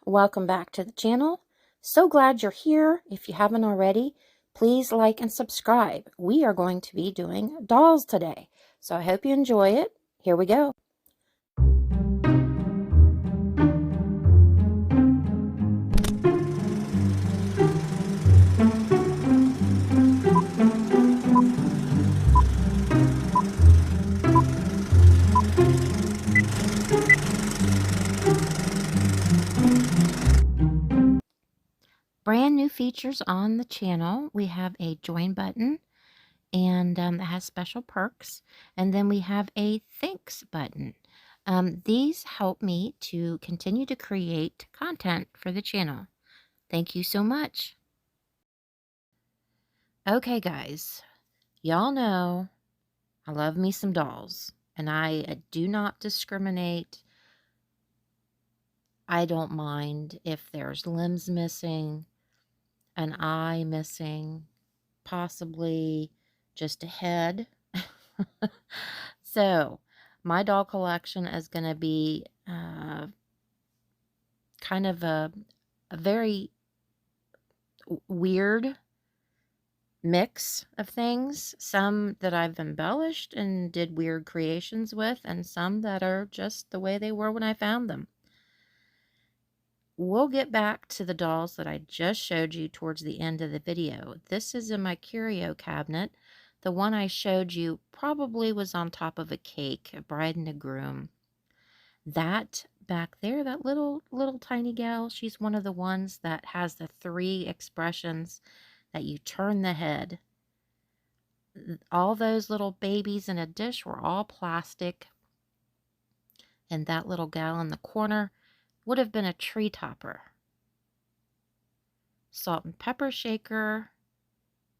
welcome back to the channel. So glad you're here. If you haven't already, please like and subscribe. We are going to be doing dolls today, so I hope you enjoy it. Here we go. Brand new features on the channel. We have a join button, and that has special perks. And then we have a thanks button. These help me to continue to create content for the channel. Thank you so much. Okay, guys, y'all know I love me some dolls, and I do not discriminate. I don't mind if there's limbs missing, an eye missing, possibly just a head. So my doll collection is going to be kind of a very weird mix of things. Some that I've embellished and did weird creations with, and some that are just the way they were when I found them. We'll get back to the dolls that I just showed you towards the end of the video. This is in my curio cabinet. The one I showed you probably was on top of a cake, a bride and a groom. That back there, that little tiny gal, she's one of the ones that has the 3 expressions that you turn the head. All those little babies in a dish were all plastic. And that little gal in the corner would have been a tree topper. Salt and pepper shaker.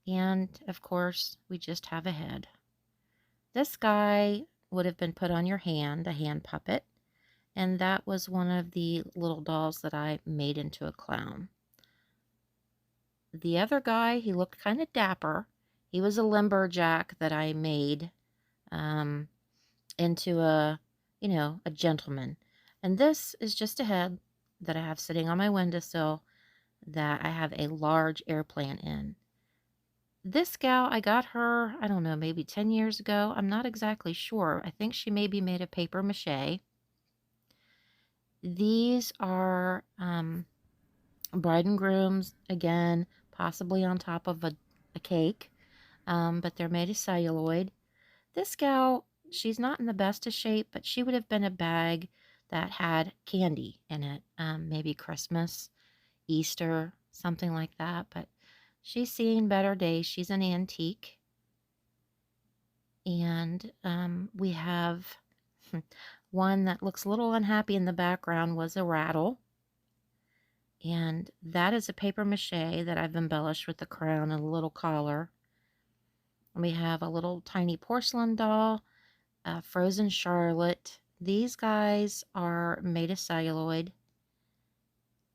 And, of course, we just have a head. This guy would have been put on your hand, a hand puppet. And that was one of the little dolls that I made into a clown. The other guy, he looked kind of dapper. He was a lumberjack that I made into a gentleman. And this is just a head that I have sitting on my windowsill that I have a large airplane in. This gal, I got her, I don't know, maybe 10 years ago. I'm not exactly sure. I think she may be made of paper mache. These are bride and grooms, again, possibly on top of a cake, but they're made of celluloid. This gal, she's not in the best of shape, but she would have been a bag that had candy in it, maybe Christmas, Easter, something like that, but she's seen better days. She's an antique. And we have one that looks a little unhappy in the background was a rattle. And that is a paper mache that I've embellished with the crown and a little collar. And we have a little tiny porcelain doll, frozen Charlotte. These guys are made of celluloid.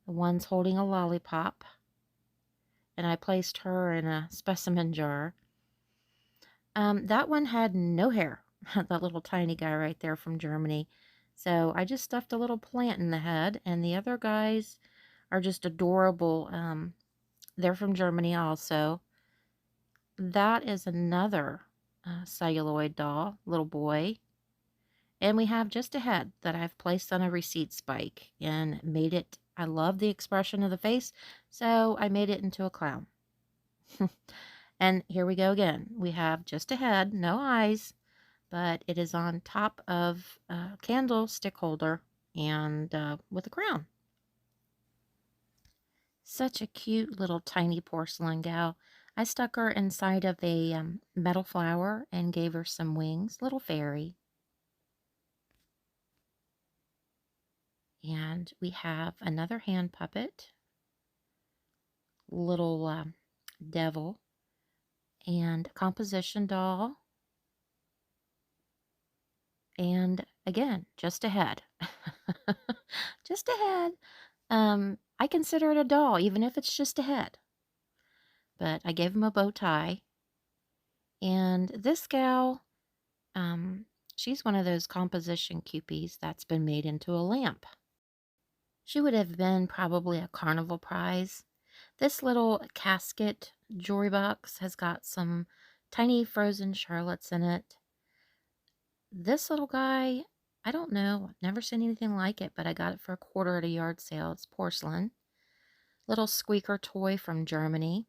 The one's holding a lollipop. And I placed her in a specimen jar. That one had no hair. That little tiny guy right there from Germany. So I just stuffed a little plant in the head. And the other guys are just adorable. They're from Germany also. That is another celluloid doll, little boy. And we have just a head that I've placed on a receipt spike and made it. I love the expression of the face, so I made it into a clown. And here we go again. We have just a head, no eyes, but it is on top of a candlestick holder and with a crown. Such a cute little tiny porcelain gal. I stuck her inside of a metal flower and gave her some wings. Little fairy. And we have another hand puppet. Little devil. And composition doll. And again, just a head. Just a head. I consider it a doll, even if it's just a head. But I gave him a bow tie. And this gal, she's one of those composition cupies that's been made into a lamp. She would have been probably a carnival prize. This little casket jewelry box has got some tiny frozen Charlottes in it. This little guy, I don't know, I've never seen anything like it, but I got it for a quarter at a yard sale. It's porcelain. Little squeaker toy from Germany.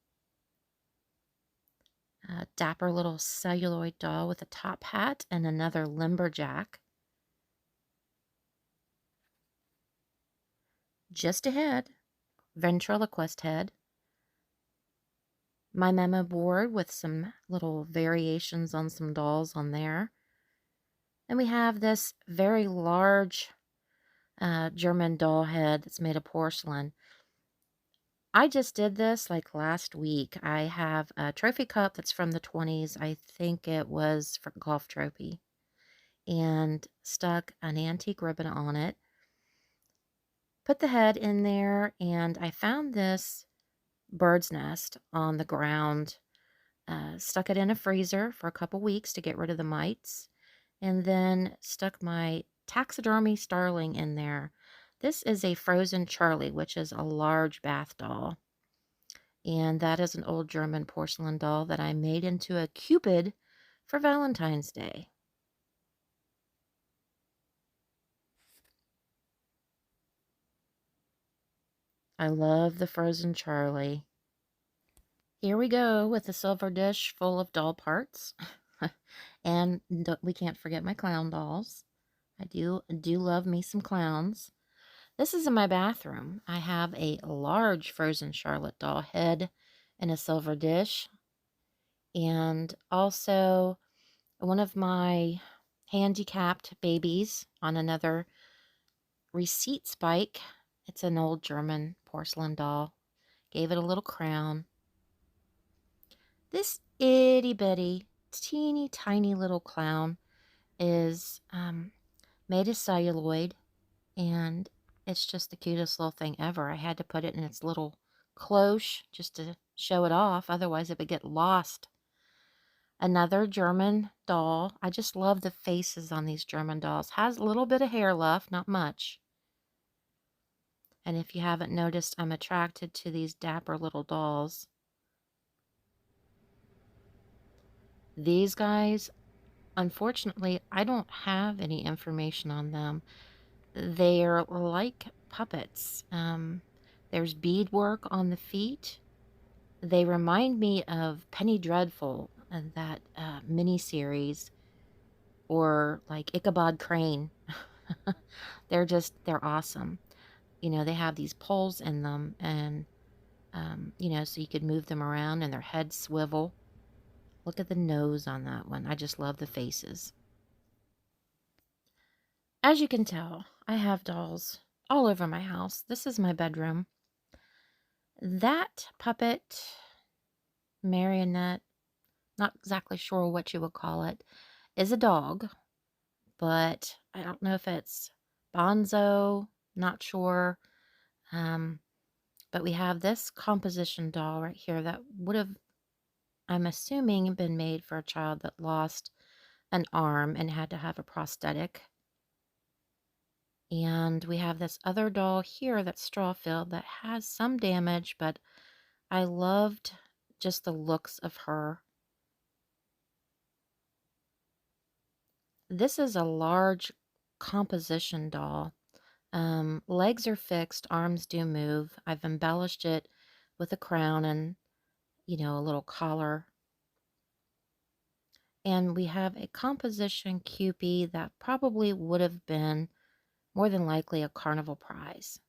A dapper little celluloid doll with a top hat and another lumberjack. Just ahead, ventriloquist head. My memo board with some little variations on some dolls on there. And we have this very large German doll head that's made of porcelain. I just did this like last week. I have a trophy cup that's from the 20s. I think it was for golf trophy. And stuck an antique ribbon on it. Put the head in there, and I found this bird's nest on the ground. Stuck it in a freezer for a couple weeks to get rid of the mites. And then stuck my taxidermy starling in there. This is a frozen Charlie, which is a large bath doll. And that is an old German porcelain doll that I made into a Cupid for Valentine's Day. I love the frozen Charlie. Here we go with a silver dish full of doll parts. And we can't forget my clown dolls. I do love me some clowns. This is in my bathroom. I have a large frozen Charlotte doll head in a silver dish. And also one of my handicapped babies on another receipt spike. It's an old German porcelain doll. Gave it a little crown. This itty bitty, teeny tiny little clown is made of celluloid, and it's just the cutest little thing ever. I had to put it in its little cloche just to show it off, otherwise it would get lost. Another German doll. I just love the faces on these German dolls. Has a little bit of hair left, not much. And if you haven't noticed, I'm attracted to these dapper little dolls. These guys, unfortunately, I don't have any information on them. They're like puppets. There's beadwork on the feet. They remind me of Penny Dreadful and that miniseries, or like Ichabod Crane. They're awesome. You know, they have these poles in them, and you know, so you could move them around and their heads swivel. Look at the nose on that one. I just love the faces. As you can tell, I have dolls all over my house. This is my bedroom. That puppet, marionette, not exactly sure what you would call it, is a dog, but I don't know if it's Bonzo, not sure. But we have this composition doll right here that would have, I'm assuming, been made for a child that lost an arm and had to have a prosthetic. And we have this other doll here that's straw-filled that has some damage, but I loved just the looks of her. This is a large composition doll. Legs are fixed, arms do move. I've embellished it with a crown and, you know, a little collar. And we have a composition Cupid that probably would have been more than likely a carnival prize.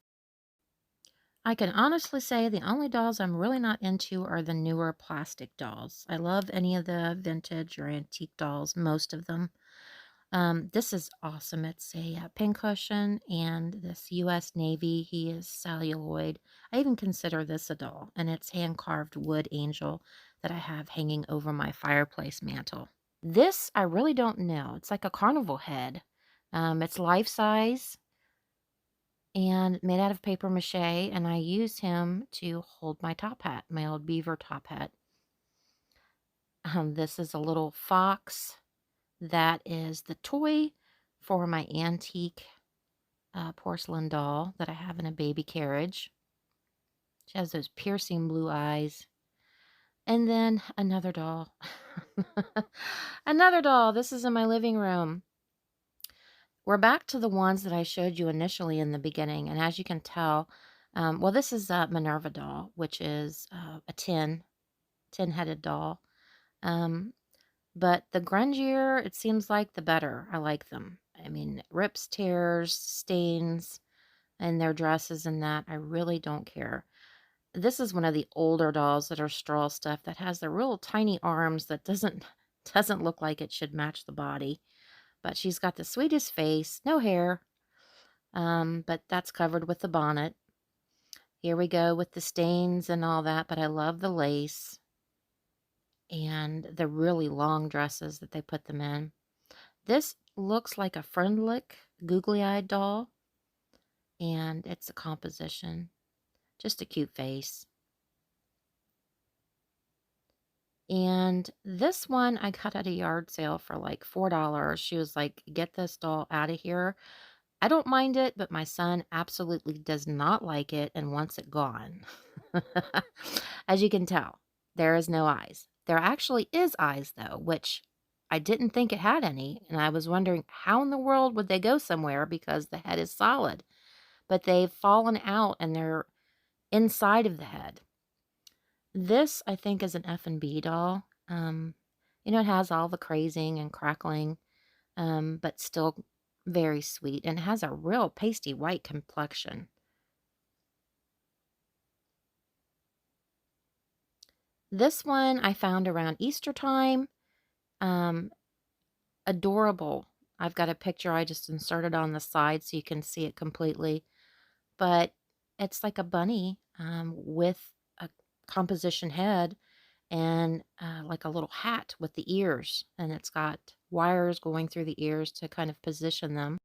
I can honestly say the only dolls I'm really not into are the newer plastic dolls. I love any of the vintage or antique dolls, most of them. This is awesome. It's a pincushion, and this U.S. Navy, he is celluloid. I even consider this a doll, and it's hand-carved wood angel that I have hanging over my fireplace mantle. This, I really don't know. It's like a carnival head. It's life-size and made out of paper mache, and I use him to hold my top hat, my old beaver top hat. This is a little fox. That is the toy for my antique porcelain doll that I have in a baby carriage. She has those piercing blue eyes. And then another doll. Another doll. This is in my living room. We're back to the ones that I showed you initially in the beginning. And as you can tell, well, this is a Minerva doll, which is a tin-headed doll. But the grungier it seems like, the better. I like them. I mean, rips, tears, stains, and their dresses and that. I really don't care. This is one of the older dolls that are straw stuff that has the real tiny arms that doesn't look like it should match the body. But she's got the sweetest face, no hair, but that's covered with the bonnet. Here we go with the stains and all that, but I love the lace and the really long dresses that they put them in. This looks like a Friendlick googly-eyed doll, and it's a composition. Just a cute face. And this one I got at a yard sale for like $4. She was like, get this doll out of here. I don't mind it, but my son absolutely does not like it and wants it gone. As you can tell, there is no eyes. There actually is eyes, though, which I didn't think it had any. And I was wondering how in the world would they go somewhere because the head is solid. But they've fallen out and they're inside of the head. This, I think, is an F&B doll. It has all the crazing and crackling, but still very sweet, and has a real pasty white complexion. This one I found around Easter time. Adorable. I've got a picture I just inserted on the side so you can see it completely. But it's like a bunny with a composition head and like a little hat with the ears. And it's got wires going through the ears to kind of position them.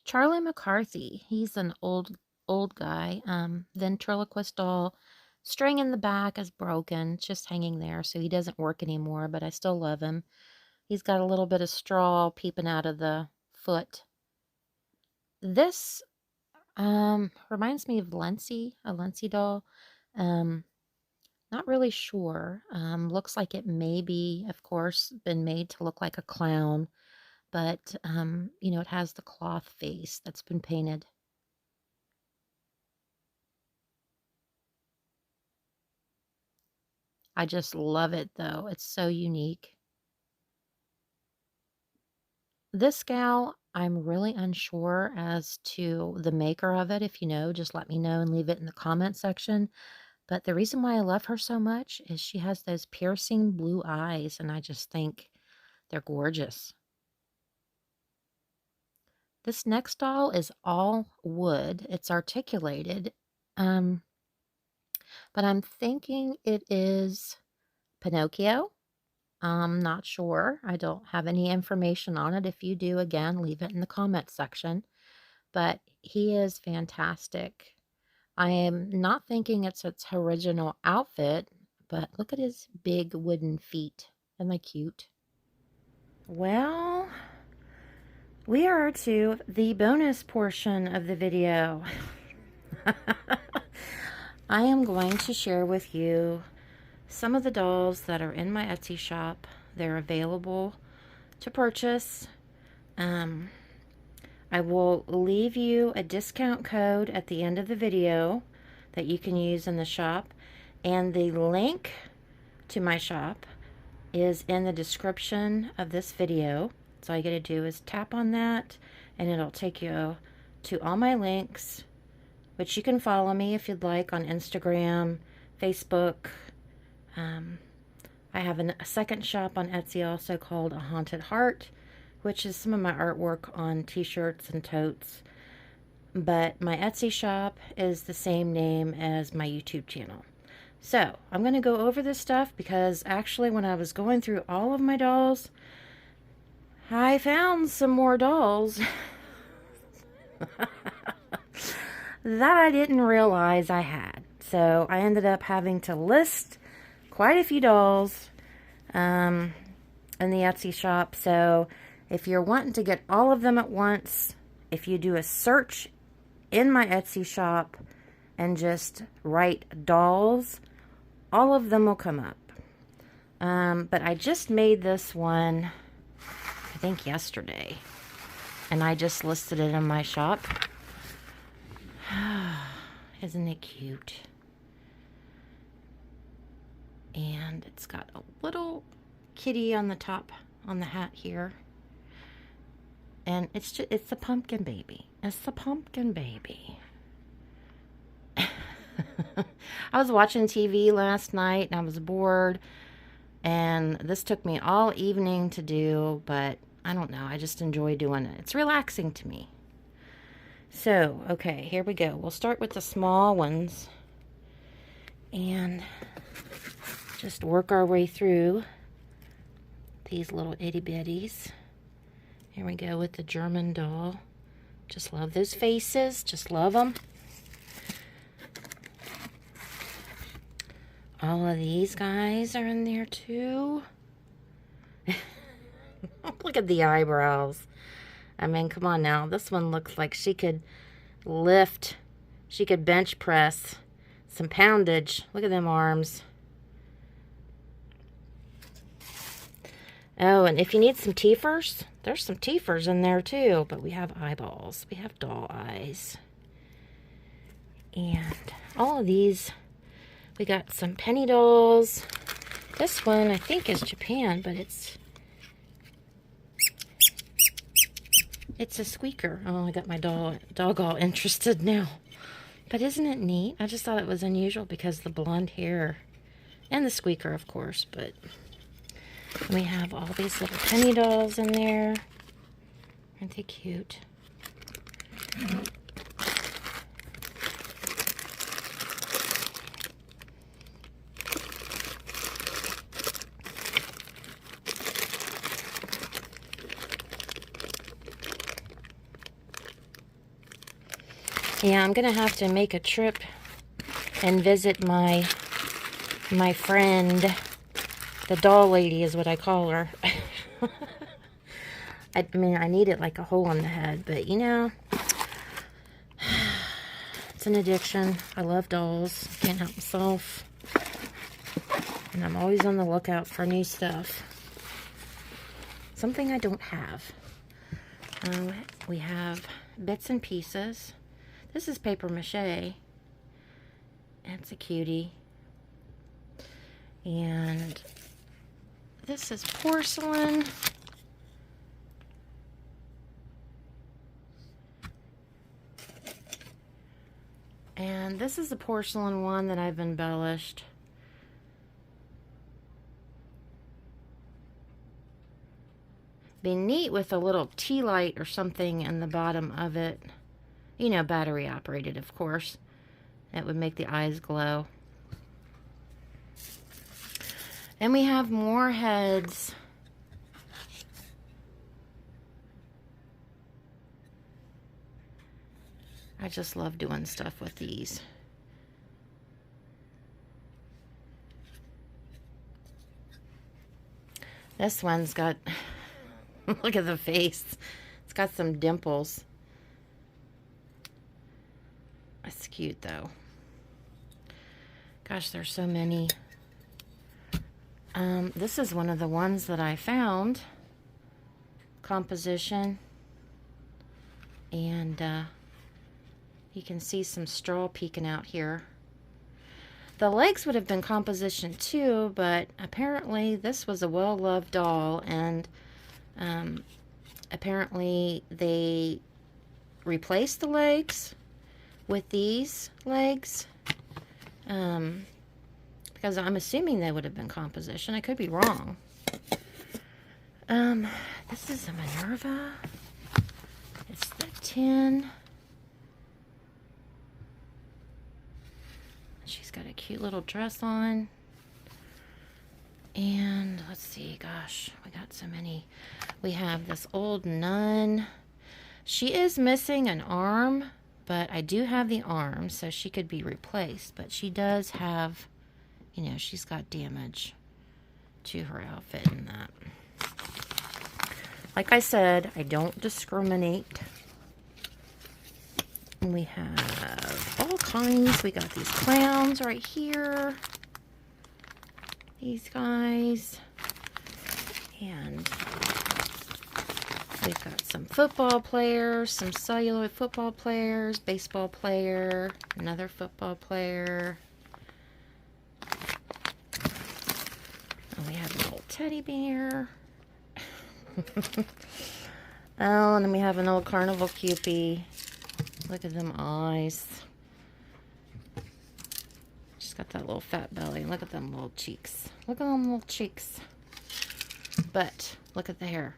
Charlie McCarthy, he's an old guy. Ventriloquist doll. String in the back is broken, just hanging there, so he doesn't work anymore, but I still love him. He's got a little bit of straw peeping out of the foot. This reminds me of Lency, a Lency doll. Not really sure. Looks like it may be, of course, been made to look like a clown, but it has the cloth face that's been painted. I just love it, though. It's so unique. This gal, I'm really unsure as to the maker of it. If you know, just let me know and leave it in the comment section. But the reason why I love her so much is she has those piercing blue eyes, and I just think they're gorgeous. This next doll is all wood. It's articulated. But I'm thinking it is Pinocchio. I'm not sure. I don't have any information on it. If you do, again, leave it in the comment section. But he is fantastic. I am not thinking it's its original outfit, but look at his big wooden feet. Isn't they cute? Well, we are to the bonus portion of the video. I am going to share with you some of the dolls that are in my Etsy shop. They're available to purchase. I will leave you a discount code at the end of the video that you can use in the shop, and the link to my shop is in the description of this video. So all you gotta do is tap on that and it'll take you to all my links, which you can follow me if you'd like on Instagram, Facebook. I have a second shop on Etsy also called A Haunted Heart, which is some of my artwork on t-shirts and totes. But my Etsy shop is the same name as my YouTube channel. So I'm going to go over this stuff because actually when I was going through all of my dolls, I found some more dolls that I didn't realize I had. So I ended up having to list quite a few dolls in the Etsy shop. So if you're wanting to get all of them at once, if you do a search in my Etsy shop and just write dolls, all of them will come up. But I just made this one, I think yesterday, and I just listed it in my shop. Isn't it cute? And it's got a little kitty on the top, on the hat here. And it's a pumpkin baby. It's the pumpkin baby. I was watching TV last night and I was bored. And this took me all evening to do, but I don't know. I just enjoy doing it. It's relaxing to me. So, okay, here we go. We'll start with the small ones. And just work our way through these little itty bitties. Here we go with the German doll. Just love those faces. Just love them. All of these guys are in there too. Look at the eyebrows. I mean, come on now. This one looks like she could lift. She could bench press some poundage. Look at them arms. Oh, and if you need some teethers, there's some teethers in there too. But we have eyeballs. We have doll eyes. And all of these, we got some penny dolls. This one, I think, is Japan, but it's a squeaker. Oh, I got my dog all interested now. But isn't it neat? I just thought it was unusual because the blonde hair and the squeaker, of course, but we have all these little penny dolls in there. Aren't they cute? Yeah, I'm gonna have to make a trip and visit my friend. The doll lady is what I call her. I mean, I need it like a hole in the head, but you know, it's an addiction. I love dolls. Can't help myself. And I'm always on the lookout for new stuff. Something I don't have. We have bits and pieces. This is paper mache. It's a cutie. And this is porcelain. And this is a porcelain one that I've embellished. Be neat with a little tea light or something in the bottom of it. You know, battery operated, of course. That would make the eyes glow. And we have more heads. I just love doing stuff with these. This one's got, look at the face. It's got some dimples. That's cute though. Gosh, there's so many. This is one of the ones that I found. Composition. And you can see some straw peeking out here. The legs would have been composition too, but apparently this was a well-loved doll, and apparently they replaced the legs with these legs. Because I'm assuming they would have been composition. I could be wrong. This is a Minerva. It's the tin. She's got a cute little dress on. And let's see, gosh, we got so many. We have this old nun. She is missing an arm, but I do have the arm, so she could be replaced. But she does have, you know, she's got damage to her outfit in that. Like I said, I don't discriminate. We have all kinds. We got these clowns right here. These guys. And we've got some football players, some celluloid football players, baseball player, another football player. And we have an old teddy bear. Oh, and then we have an old carnival Cupid. Look at them eyes. She's got that little fat belly. Look at them little cheeks. Look at them little cheeks. But look at the hair.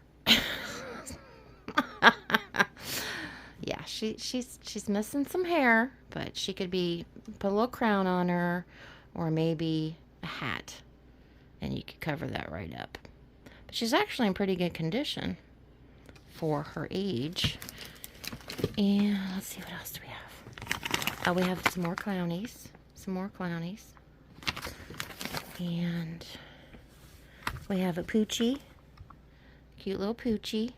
Yeah, she's missing some hair, but she could put a little crown on her, or maybe a hat, and you could cover that right up. But she's actually in pretty good condition for her age. And let's see, what else do we have? Oh, we have some more clownies. Some more clownies. And we have a Poochie. Cute little Poochie.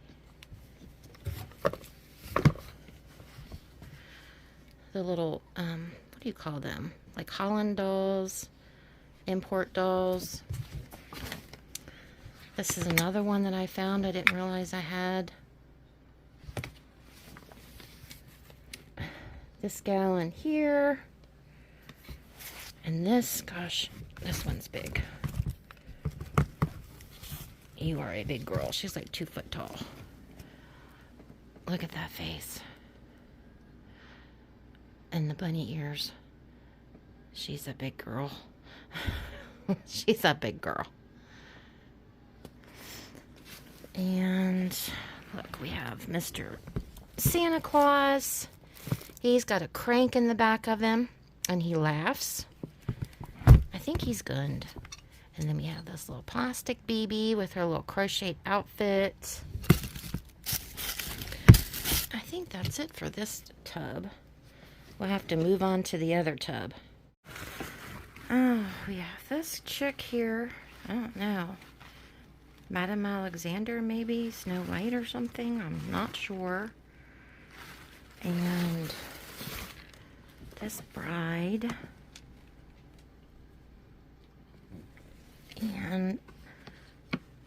The little, what do you call them? Like Holland dolls, import dolls. This is another one that I found I didn't realize I had. This gal in here. And this, gosh, this one's big. You are a big girl. She's like 2 foot tall. Look at that face. And the bunny ears. She's a big girl. She's a big girl. And look, we have Mr. Santa Claus. He's got a crank in the back of him, and he laughs. I think he's good. And then we have this little plastic BB with her little crocheted outfit. I think that's it for this tub. We'll have to move on to the other tub. Oh, we have this chick here. I don't know. Madame Alexander, maybe? Snow White or something? I'm not sure. And this bride. And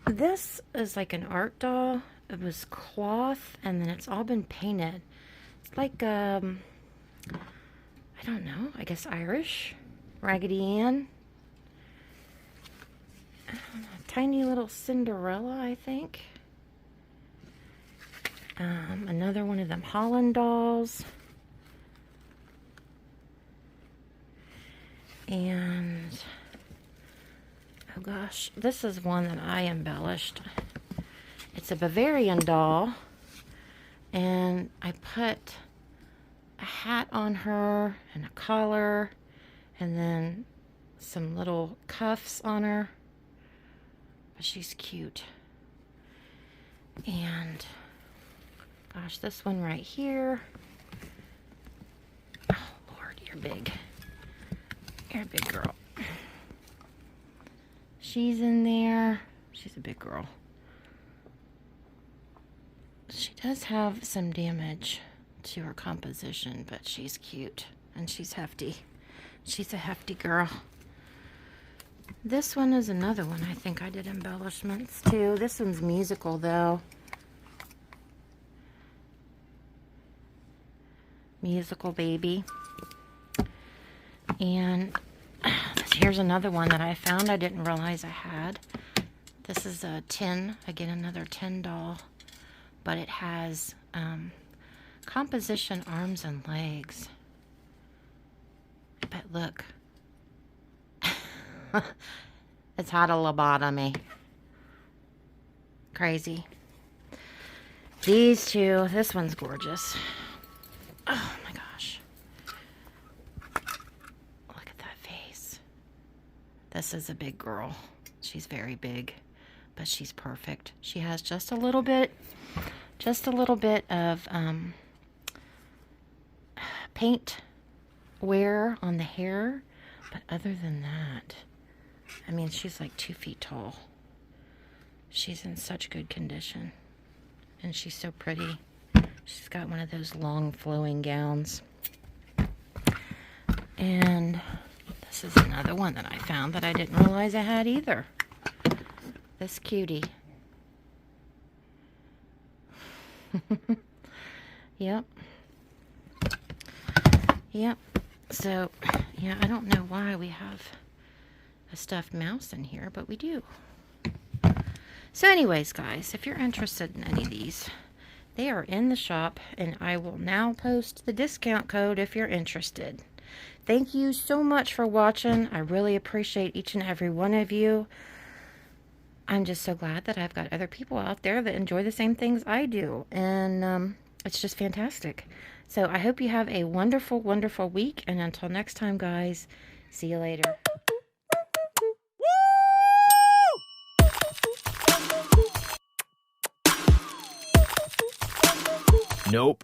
this is like an art doll. It was cloth, and then it's all been painted. It's like, I don't know, I guess Irish. Raggedy Ann. I don't know, tiny little Cinderella, I think. Another one of them Holland dolls. And, oh gosh, this is one that I embellished. It's a Bavarian doll. And I put a hat on her and a collar and then some little cuffs on her. But she's cute. And gosh, this one right here. Oh Lord, you're big. You're a big girl. She's in there. She's a big girl. She does have some damage to her composition, but she's cute and she's hefty. She's a hefty girl. This one is another one I think I did embellishments too. This one's musical though. Musical baby. And here's another one that I found I didn't realize I had. This is a tin, again another tin doll, but it has composition arms and legs. But look, it's had a lobotomy. Crazy. These two, this one's gorgeous. Oh my gosh. Look at that face. This is a big girl. She's very big, but she's perfect. She has just a little bit of paint wear on the hair, but other than that, I mean, she's like 2 feet tall. She's in such good condition, and she's so pretty. She's got one of those long flowing gowns. And this is another one that I found that I didn't realize I had either. This cutie. Yep. Yep. So, yeah, I don't know why we have a stuffed mouse in here, but we do. So anyways, guys, if you're interested in any of these, they are in the shop, and I will now post the discount code if you're interested. Thank you so much for watching. I really appreciate each and every one of you. I'm just so glad that I've got other people out there that enjoy the same things I do, and it's just fantastic. So I hope you have a wonderful, wonderful week, and until next time, guys, see you later. Nope.